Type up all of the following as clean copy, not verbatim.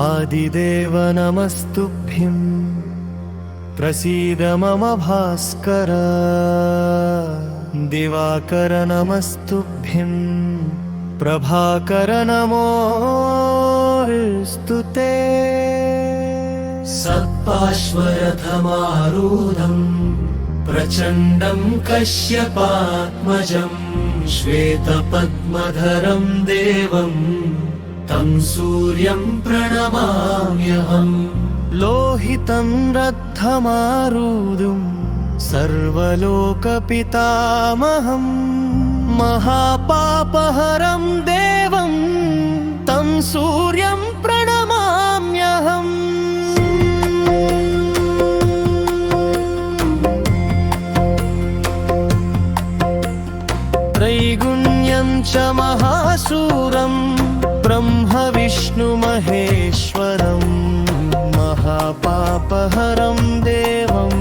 आदिदेव नमस्तुभ्यं प्रसीद मम भास्कर दिवाकर नमस्तुभ्यं प्रभाकर नमोऽस्तु ते सत्पार्श्वरथमारूढं प्रचण्डं कश्यपात्मजं श्वेतपद्मधरं देवं तं सूर्यं प्रणमाम्यहम् लोहितं रथमारूढं सर्वलोकपितामहं महापापहरं देवं तं सूर्यं प्रणमाम्यहम् त्रैगुण्यं च महाशूरं ब्रह्म विष्णु महेश्वरं महापापहरं देवं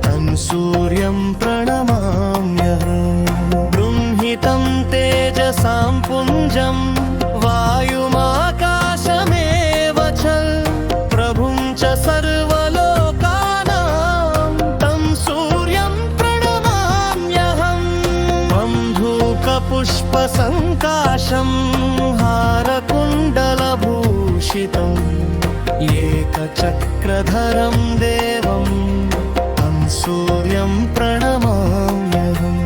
तं सूर्यं प्रणमाम्यहम् बृंहितं तेजसां पुञ्जं वायुमाकाशमेव च प्रभुं च सर्वलोकानां तं सूर्यं प्रणमाम्यहम् बन्धूकपुष्पसङ्काशं हारकुण्डलभूषितम् एकचक्रधरं देवं तं सूर्यं प्रणमाम्यहम्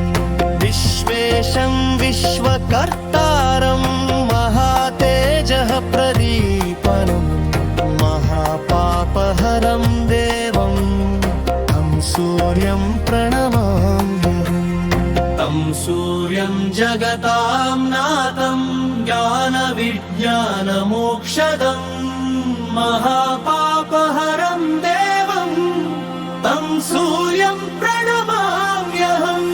विश्वेशं विश्वकर्तारं महातेजः प्रदीपनं महापापहरं देवं तं सूर्यं प्रणमाम्यहम् तं सूर्यं जगतां नाथं ज्ञानविज्ञानमोक्षदम् महापापहरं देवं तं सूर्यं प्रणमाम्यहम्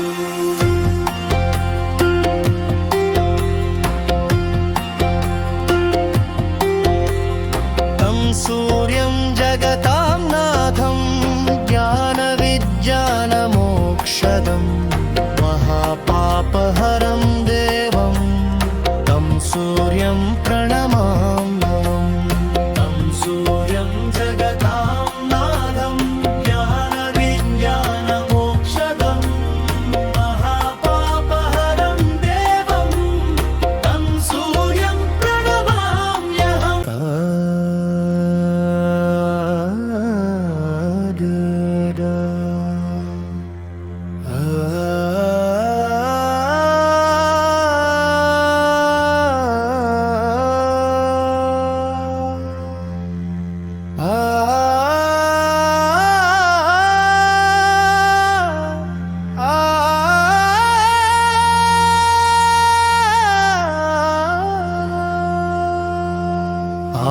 तं सूर्यं जगतां नाथं ज्ञानविज्ञानमोक्षदम् महापापहरं देवं तं सूर्यं प्रणमाम्यहम्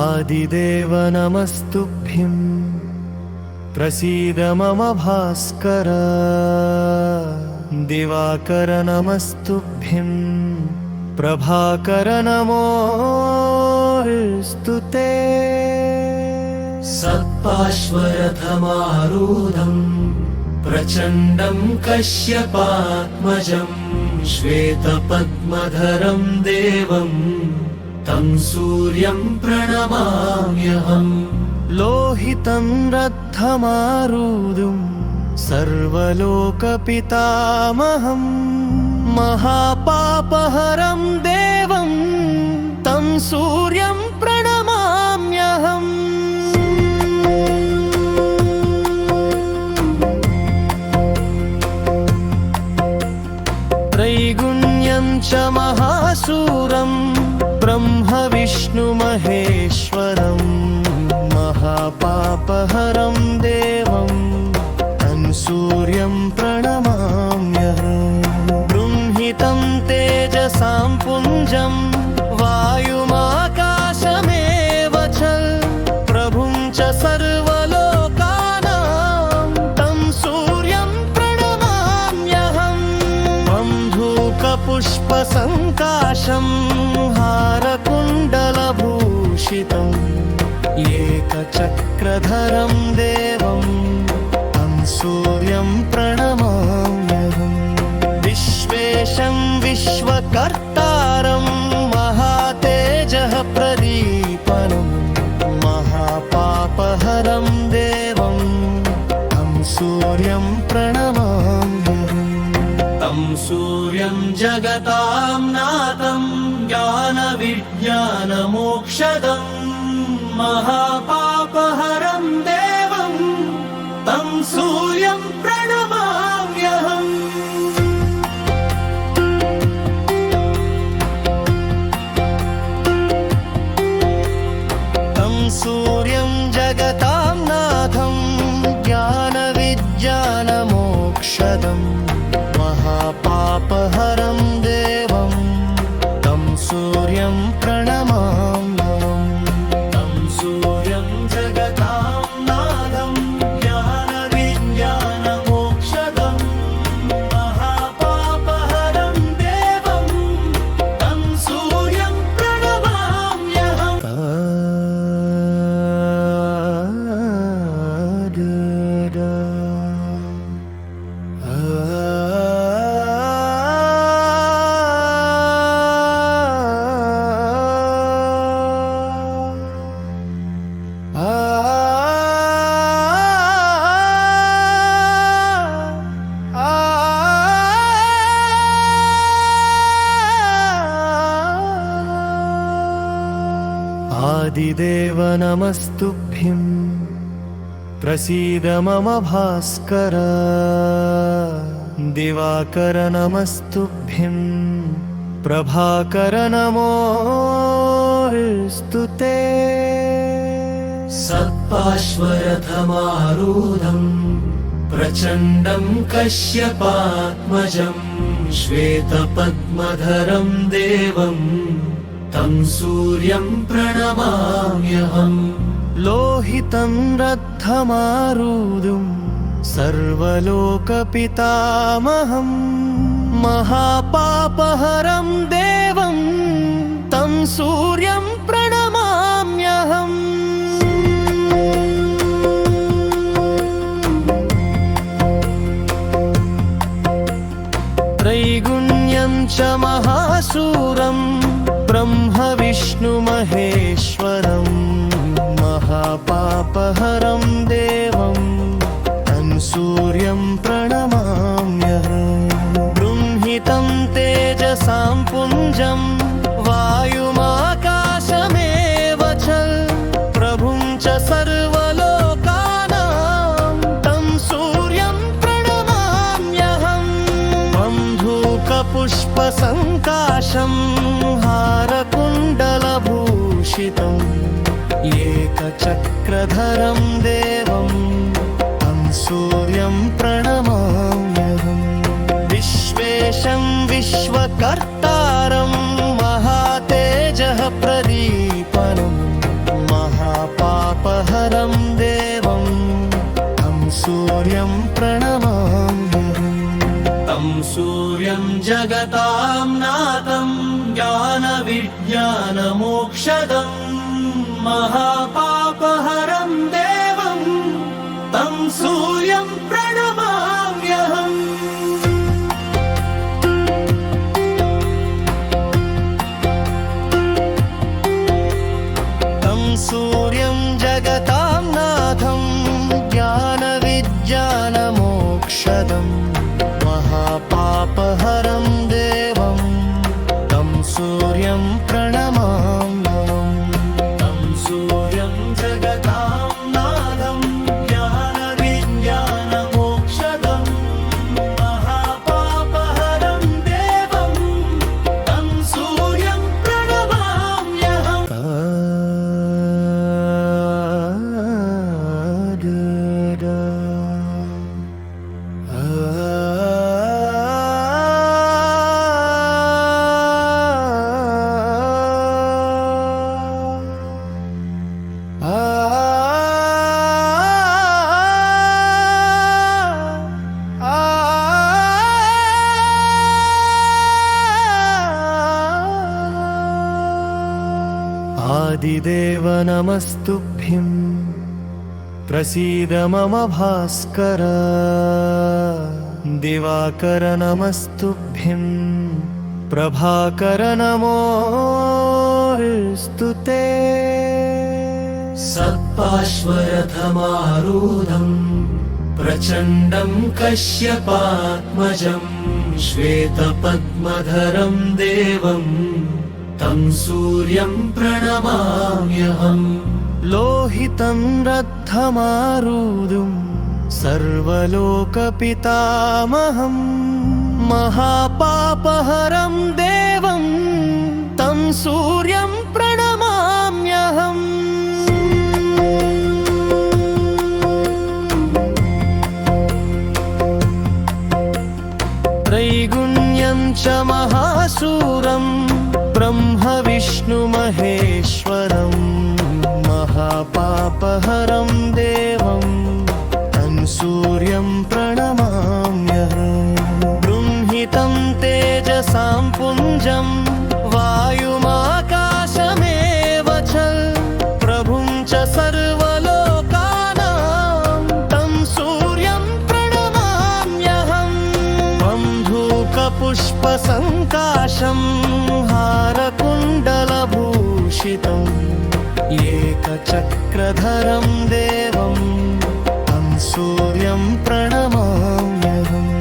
आदिदेव नमस्तुभ्यं प्रसीद मम भास्कर दिवाकर नमस्तुभ्यं प्रभाकर नमोऽस्तु ते सत्पार्श्वरथमारूढं प्रचण्डं कश्यपात्मजं श्वेतपद्मधरं देवं तं सूर्यं प्रणमाम्यहम् लोहितं रथमारूढं सर्वलोकपितामहं महापापहरं देवं तं सूर्यं प्रणमाम्यहम् त्रैगुण्यं च महाशूरं ब्रह्म विष्णु महेश्वरं महापापहरं देवं तं सूर्यं प्रणमाम्यहम् बृंहितं तेजसां पुञ्जं वायुमाकाशमेव च प्रभुं च सर्वलोकानां तं सूर्यं प्रणमाम्यहम् बन्धूकपुष्पसङ्काशं हारकुण्डलभूषितम् एकचक्रधरं देवं तं सूर्यं प्रणमाम्यहम् विश्वेशं विश्वकर्तारं महातेजः प्रदीपनं महापापहरं देवं तं सूर्यं प्रणमाम्यहम् तं सूर्यं जगतां नाथं ज्ञानविज्ञानमोक्षदं महापापहरं देवं तं सूर्यं प्रणमाम्यहम् तं सूर्यं जगतां नाथं ज्ञानविज्ञानमोक्षदं महापापहरं देवं तं सूर्यं प्रणमाम्यहम् आदिदेव नमस्तुभ्यं प्रसीद मम भास्कर दिवाकर नमस्तुभ्यं प्रभाकर नमोऽस्तु ते सत्पार्श्वरथमारूढं प्रचण्डं कश्यपात्मजं श्वेतपद्मधरं देवं तं सूर्यं प्रणमाम्यहम् लोहितं रत्थमारुदं सर्वलोकपितामहं महापापहरं देवं तं सूर्यं प्रणमाम्यहम् त्रैगुण्यं च महासूरं ब्रह्म विष्णु महेश्वरं महापापहरं देवं तं सूर्यं प्रणमाम्यहम् बृंहितं तेजसां पुञ्जं वायुमाकाशमेव च प्रभुं च सर्वलोकानां तं सूर्यं प्रणमाम्यहम् बन्धूकपुष्पसङ्काशं हारकुण्डलभूषितम् एकचक्रधरं देवं तं सूर्यं प्रणमाम्यहम् विश्वेशं विश्वकर्तारं महातेजः प्रदीपनं महापापहरं देवं तं सूर्यं प्रणमाम्यहम् तं सूर्यं जगतां नाथं ज्ञानविज्ञानमोक्षदं महापापहरं देवं तं सूर्यं प्रणमाम्यहम् तं सूर्यं जगतां नाथं ज्ञानविज्ञानमोक्षदं महापापहरं देवं तं सूर्यं प्रणमाम्यहम् तं सूर्यं जगतां नाथं ज्ञानविज्ञानमोक्षदं महापापहरं देवं तं सूर्यं प्रणमाम्यहम् आदिदेव नमस्तुभ्यं प्रसीद मम भास्कर दिवाकर नमस्तुभ्यं प्रभाकर नमोऽस्तु ते सत्पार्श्वरथमारूढं प्रचण्डं कश्यपात्मजं श्वेतपद्मधरं देवं तं सूर्यं प्रणमाम्यहम् लोहितं रत्थमारुदं सर्वलोकपितामहं महापापहरं देवं तं सूर्यं प्रणमाम्यहम् त्रैगुण्यं च महासूरं ब्रह्म विष्णु महेश्वरं महापापहरं देवं तं सूर्यं प्रणमाम्यहम् बृंहितं तेजसां पुञ्जं वायुमाकाशमेव च प्रभुं च सर्वलोकानां तं सूर्यं प्रणमाम्यहम् बन्धूकपुष्पसङ्काशं हारकुण्डलभूषितम् एकचक्रधरं देवं तं सूर्यं प्रणमाम्यहम्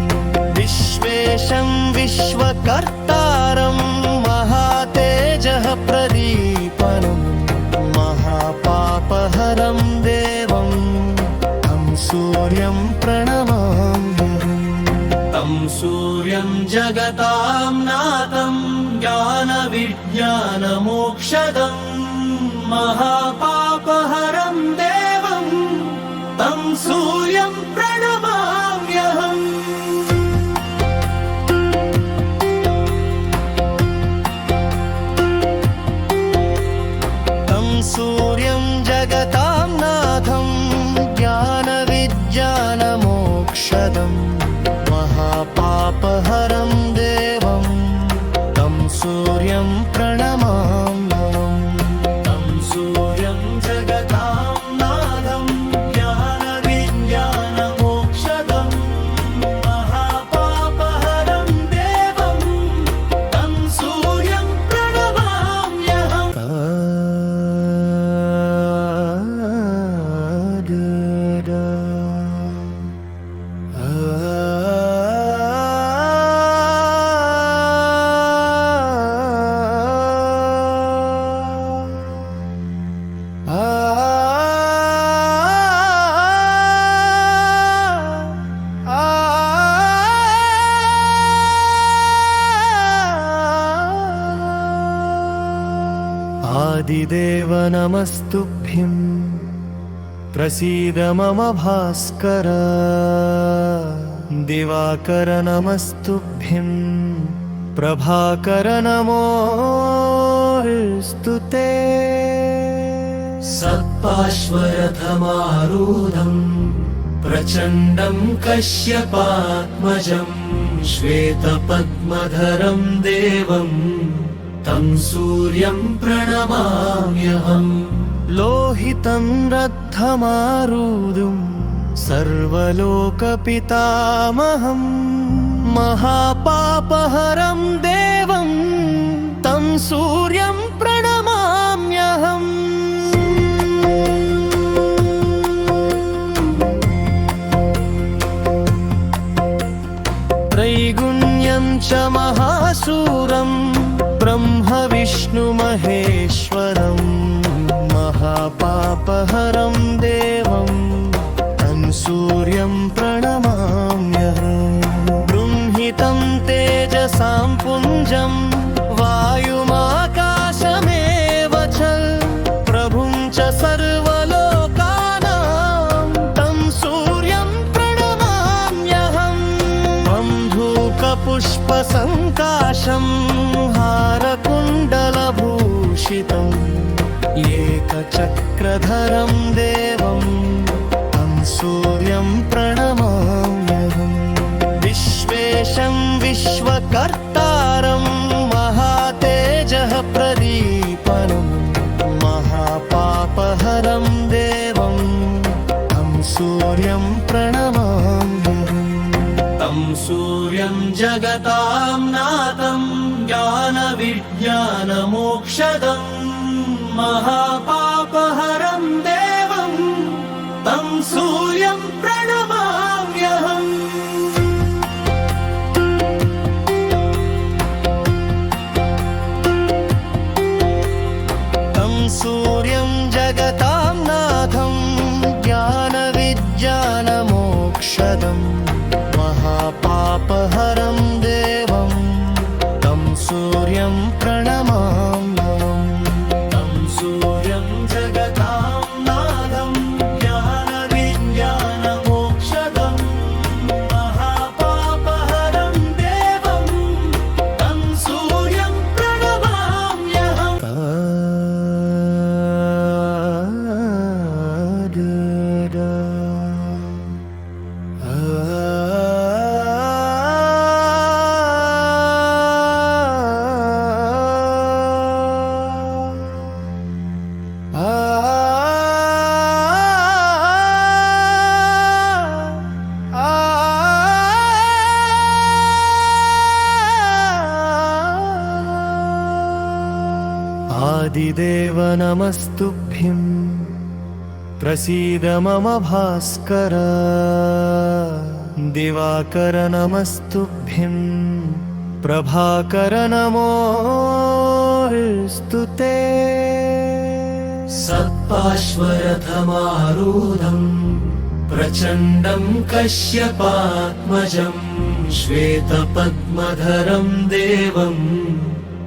विश्वेशं विश्वकर्तारं महातेजः प्रदीपनं महापापहरं देवं तं सूर्यं प्रणमाम्यहम् तं सूर्यं जगतां नाथं ज्ञानविज्ञानमोक्षदम् महापापहरं देवं तं सूर्यं प्रणमाम्यहम् तं सूर्यं जगतां नाथं ज्ञानविज्ञानमोक्षदम् महापापहरं देवं तं सूर्यं प्रणमाम्यहम् सूर्यं जगतां नाथं ज्ञानविज्ञानमोक्षदं महापापहरं देवं तं सूर्यं प्रणमाम्यहम् आदिदेव नमस्तुभ्यं प्रसीद मम भास्कर दिवाकर नमस्तुभ्यं प्रभाकर नमोऽस्तु ते सत्पार्श्वरथमारूढं प्रचण्डं कश्यपात्मजं श्वेतपद्मधरं देवं तं सूर्यं प्रणमाम्यहम् लोहितं रत्थमारुदं सर्वलोकपितामहं महापापहरं देवं तं सूर्यं प्रणमाम्यहम् त्रैगुण्यं च महासूरं ब्रह्म विष्णु महेश्वरं महापापहरं देवं तं सूर्यं प्रणमाम्यहम् बृंहितं तेजसां पुञ्जं वायुमाकाशमेव च प्रभुं च सर्वलोकानां तं सूर्यं प्रणमाम्यहम् बन्धूकपुष्पसङ्काशं हारकुण्डलभूषितम् एकचक्रधरं देवं तं सूर्यं प्रणमाम्यहम् विश्वेशं विश्वकर्तारं महातेजः प्रदीपनं महापापहरं देवं तं सूर्यं प्रणमाम्यहम् तं सूर्यं जगतां नाथं ज्ञानविज्ञानमोक्षदम् महापापहरं देवं तं सूर्यं प्रणमाम्यहम् तं सूर्यं जगतां नमस्तुभ्यं प्रसीद मम भास्कर दिवाकर नमस्तुभ्यं प्रभाकर नमोऽस्तु ते सत्पार्श्वरथमारूढम् प्रचण्डं कश्यपात्मजं श्वेतपद्मधरं देवं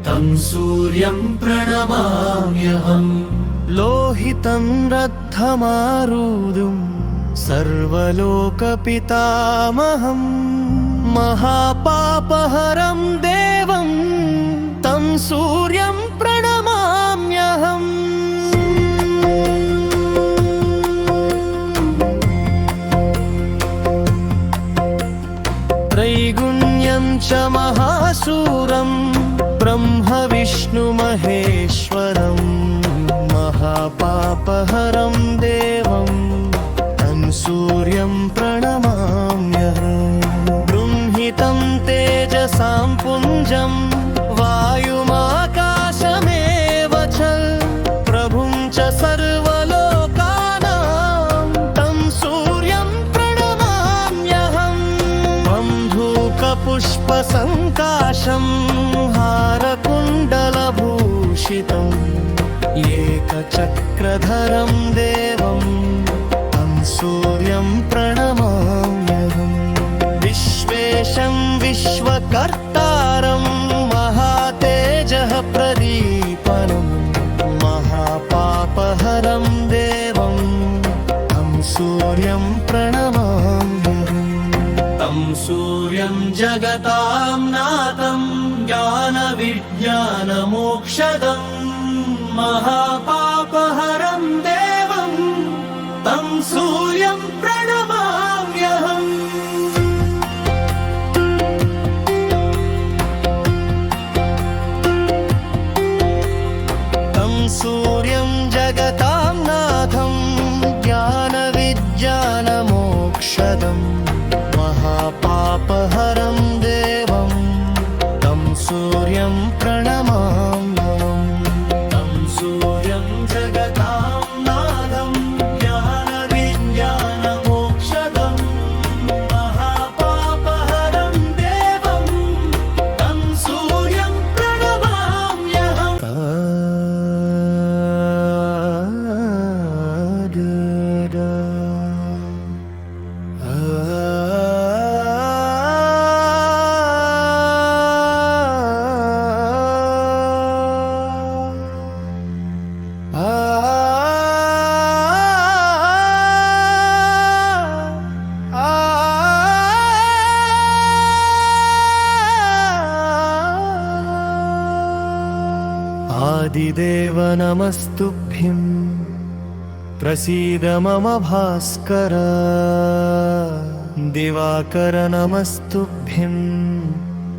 तं सूर्यं प्रणमाम्यहम् लोहितं रत्थमारुदं सर्वलोकपितामहं महापापहरं देवं तं सूर्यं प्रणमाम्यहम् त्रैगुण्यं च महासूरं ब्रह्म विष्णु महेश्वरं महापापहरं देवं तं सूर्यं प्रणमाम्यहम् बृंहितं तेजसां पुञ्जं वायुमाकाशमेव च प्रभुं च सर्वलोकानां तं सूर्यं प्रणमाम्यहम् बन्धूकपुष्पसङ्काशं हारकुण्डलभूषितम् एकचक्रधरं देवं तं सूर्यं प्रणमाम्यहम् विश्वेशं विश्वकर्तारं महातेजः प्रदीपनं महापापहरं देवं तं सूर्यं प्रणमाम्यहम् तं सूर्यं जगतां नाथं ज्ञानविज्ञानमोक्षदम् महापापहरं देवं तं सूर्यं प्रणमाम्यहम् तं सूर्यं जगतां नाथं ज्ञानविज्ञानमोक्षदं महापापहरं देवं तं सूर्यं प्रणमाम्यहम् आदिदेव नमस्तुभ्यं प्रसीद मम भास्कर दिवाकर नमस्तुभ्यं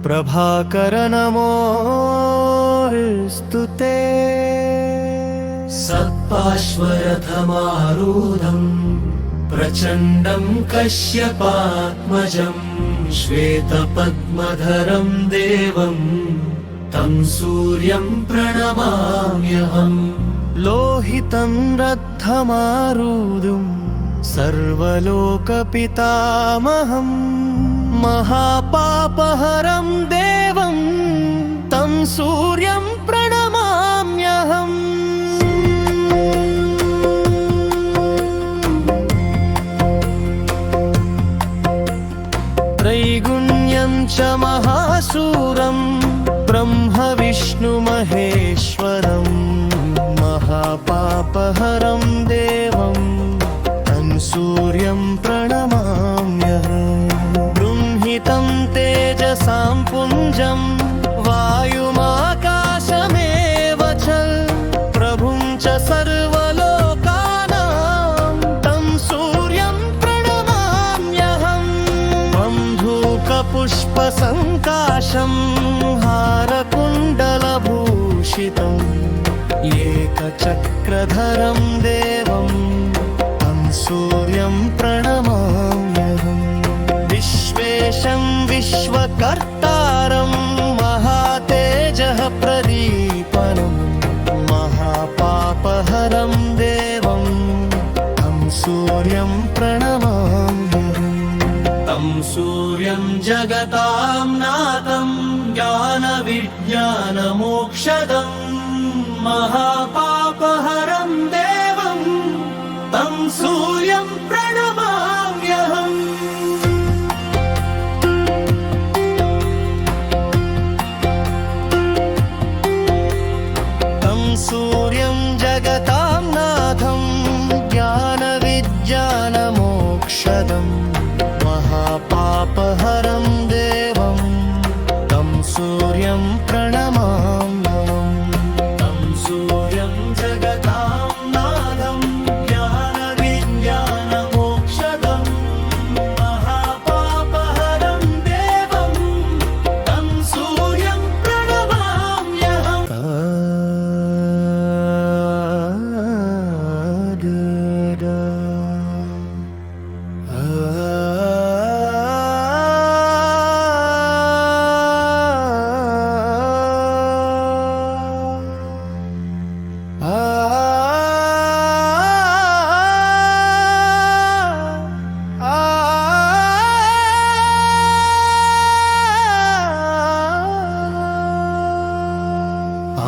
प्रभाकर नमोऽस्तु ते सत्पार्श्वरथमारूढम् प्रचण्डं कश्यपात्मजं श्वेतपद्मधरं देवं तं सूर्यं प्रणमाम्यहम् लोहितं रत्थमारुदं सर्वलोकपितामहं महापापहरं देवं तं सूर्यं प्रणमाम्यहम् त्रैगुण्यं च महासूरं ब्रह्म विष्णु महेश्वरं महापापहरं देवं तं सूर्यं प्रणमाम्यहम् बृंहितं तेजसां पुञ्जं वायुमाकाशमेव च प्रभुं च सर्वलोकानां तं सूर्यं प्रणमाम्यहम् बन्धूकपुष्पसङ्काशं हारकुण्डलभूषितम् एकचक्रधरं देवं तं सूर्यं प्रणमाम्यहम् विश्वेशं विश्वकर्तारं महातेजः प्रदीपनं महापाप सूर्यं प्रणमाम्यहम् तं सूर्यं जगतां नाथं ज्ञानविज्ञानमोक्षदं महापापहरं देवं तं सूर्यं प्रणमाम्यहम् तं सूर्यं जगतां नाथं ज्ञानविज्ञानमोक्षदं महापापहरं देवं तं सूर्यं प्रणमाम्यहम् तं सूर्यं जगतां नाथं ज्ञानविज्ञानमोक्षदं महापापहरं देवं तं सूर्यं प्रणमाम्यहम्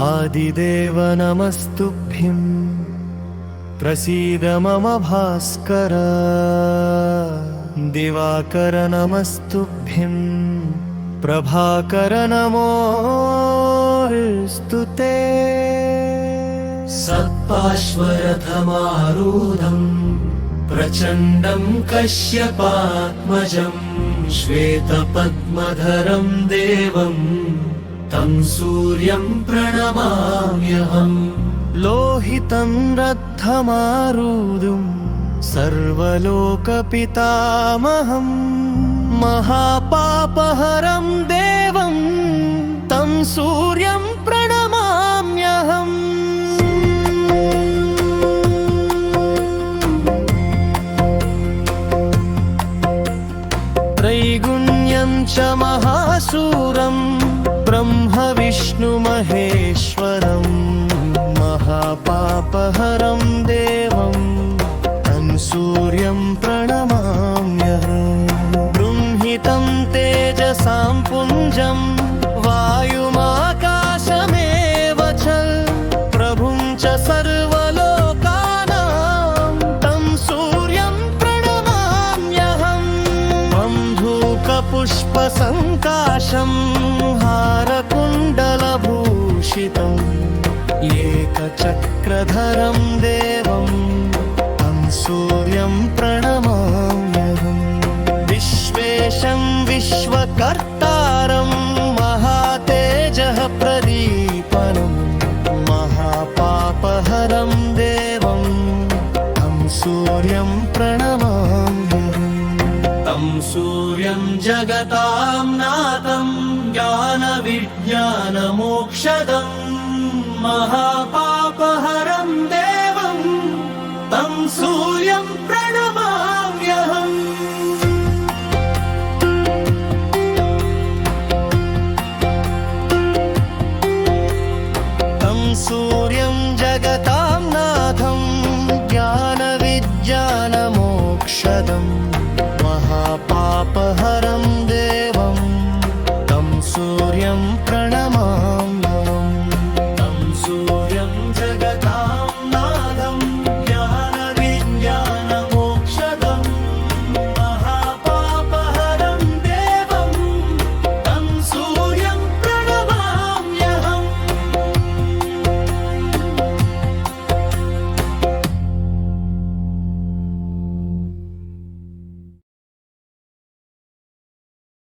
आदिदेव नमस्तुभ्यं प्रसीद मम भास्कर दिवाकर नमस्तुभ्यं प्रभाकर नमोऽस्तु ते सत्पार्श्वरथमारूढं प्रचण्डं कश्यपात्मजं श्वेतपद्मधरं देवं तं सूर्यं प्रणमाम्यहम् लोहितं रत्थमारुदं सर्वलोकपितामहं महापापहरं देवं तं सूर्यं प्रणमाम्यहम् त्रैगुण्यं च महाशूरं ब्रह्म विष्णु महेश्वरं महापापहरं देवं तं सूर्यं प्रणमाम्यहम् बृंहितं तेजसां पुञ्जं वायुमाकाशमेव च प्रभुं च सर्वलोकानां तं सूर्यं प्रणमाम्यहम् बन्धूकपुष्पसङ्काशं हारकुण्डलभूषितम् एकचक्रधरं देवं तं सूर्यं प्रणमाम्यहम् विश्वेशं विश्वकर्तारं महातेजः प्रदीपनं महापापहरं देवं तं सूर्यं प्रणमाम्यहम् तं सूर्यं जगतां नाथं ज्ञानविज्ञानमोक्षदं महापापहरं देवं तं सूर्यं प्रणमाम्यहम्